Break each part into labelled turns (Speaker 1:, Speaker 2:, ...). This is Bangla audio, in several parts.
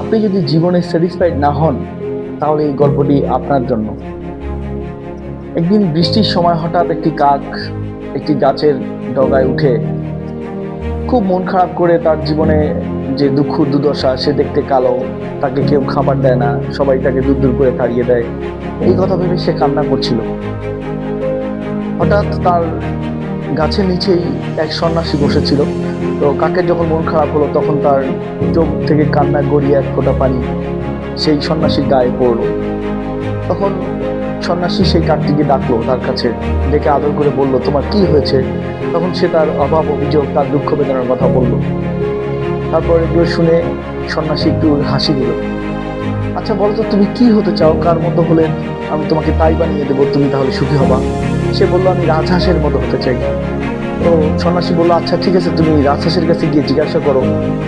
Speaker 1: আপনি যদি জীবনে স্যাটিসফাইড না হন, তাহলে এই গল্পটি আপনার জন্য। একদিন বৃষ্টির সময় হঠাৎ একটি কাক একটি গাছের ডগায় উঠে খুব মন খারাপ করে তার জীবনে যে দুঃখ দুর্দশা, সে দেখতে কালো, তাকে কেউ খাবার দেয় না, সবাই তাকে দূর দূর করে তাড়িয়ে দেয়, এই কথা ভেবে সে কান্না করছিল। হঠাৎ তার গাছের নিচেই এক সন্ন্যাসী বসেছিল। তো কাকের যখন মন খারাপ হলো, তখন তার চোখ থেকে কান্না গড়িয়ে এক ফোঁটা পানি সেই সন্ন্যাসীর গায়ে পড়লো। তখন সন্ন্যাসী সেই কাকটিকে ডাকলো তার কাছে, ডেকে আদর করে বলল, তোমার কি হয়েছে? তখন সে তার অভাব অভিযোগ, তার দুঃখ বেদনার কথা বলল। তারপর এগুলো শুনে সন্ন্যাসী একটু হাসি দিল। আচ্ছা বলো তো, তুমি কি হতে চাও? কার মতো হলে আমি তোমাকে তাই বানিয়ে দেবো, তুমি তাহলে সুখী হবা? সে বললো, আমি রাজহাঁসের মতো হতে চাই। তো সন্ন্যাসী বললো, আচ্ছা ঠিক আছে, তুমি রাজহাঁসের কাছে গিয়ে জিজ্ঞাসা করো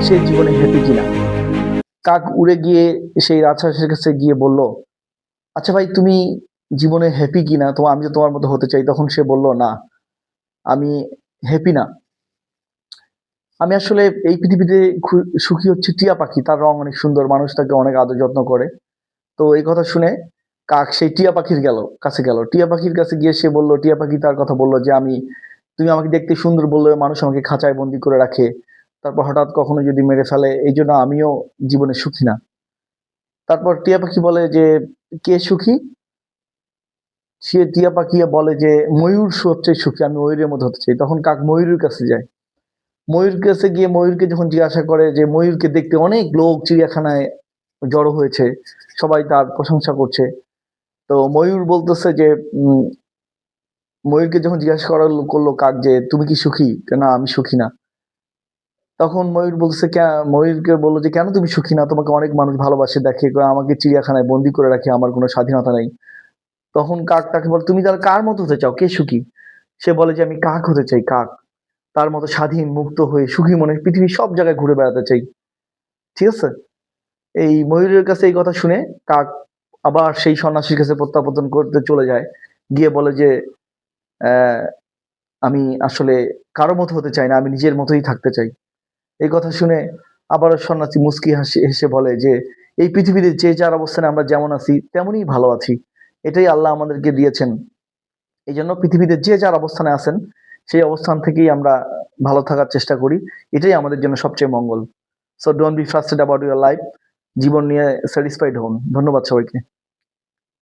Speaker 1: সে জীবনে হ্যাপি কিনা। কাক উড়ে গিয়ে সেই রাজহাঁসের কাছে গিয়ে বলল, আচ্ছা ভাই, তুমি জীবনে হ্যাপি কিনা? আমি তো তোমার মতো হতে চাই। তখন সে বলল, না, আমি হ্যাপি না। আমি আসলে এই পৃথিবীতে সুখী হচ্ছে টিয়া পাখি, তার রং অনেক সুন্দর, মানুষ তাকে অনেক আদর যত্ন করে। তো এই কথা শুনে কাক সেই টিয়া পাখির কাছে গেল। টিয়া পাখির কাছে গিয়ে সে বলল, টিয়া পাখি তার কথা বলল যে, তুমি আমাকে দেখতে সুন্দর বললে, মানুষ আমাকে খাঁচায় বন্দি করে রাখে, তারপর হঠাৎ কখনো যদি মেরে ফেলে, এই জন্য আমিও জীবনে সুখী না। তারপর টিয়া পাখি বলে যে, কে সুখী? সে টিয়া পাখি বলে যে, ময়ূর সবচেয়ে সুখী, আমি ময়ূরের মতো হতে চাই। তখন কাক ময়ূরের কাছে যায়। ময়ূর কাছে গিয়ে ময়ূরকে যখন জিজ্ঞাসা করে যে, ময়ূরকে দেখতে অনেক লোক চিড়িয়াখানায় জড়ো হয়েছে, সবাই তার প্রশংসা করছে। তো ময়ূর বলতেছে যে, উম, ময়ূরকে যখন জিজ্ঞাসা করলো কাক যে, তুমি কি সুখী? না, আমি সুখী না। তখন ময়ূর বলছে, ময়ূরকে বললো যে, কেন তুমি সুখী না? তোমাকে অনেক মানুষ ভালোবাসে, দেখে, আমাকে চিড়িয়াখানায় বন্দি করে রাখে, আমার কোনো স্বাধীনতা নেই। তখন কাক তাকে বলে, তুমি তাহলে কার মতো হতে চাও? কে সুখী? সে বলে যে, আমি কাক হতে চাই, কাক। তার মতো স্বাধীন মুক্ত হয়ে সুখী মনে পৃথিবীর সব জায়গায় ঘুরে বেড়াতে চাই। ঠিক আছে? এই ময়ূরের কাছে এই কথা শুনে কাক আবার সেই সন্ন্যাসীর কাছে প্রত্যাবর্তন করতে চলে যায়। গিয়ে বলে যে, আহ, আমি আসলে কারো মতো হতে চাই না, আমি নিজের মতোই থাকতে চাই। এই কথা শুনে আবারও সন্ন্যাসী মুচকি হাসি হেসে বলে যে, এই পৃথিবীতে যে যার অবস্থানে আমরা যেমন আছি তেমনই ভালো আছি, এটাই আল্লাহ আমাদেরকে দিয়েছেন। এই জন্য পৃথিবীতে যে যার অবস্থানে আছেন, সেই অবস্থান থেকেই আমরা ভালো থাকার চেষ্টা করি, এটাই আমাদের জন্য সবচেয়ে মঙ্গল। So don't be frustrated about your life. জীবন নিয়ে স্যাটিসফাইড হন। ধন্যবাদ সবাইকে।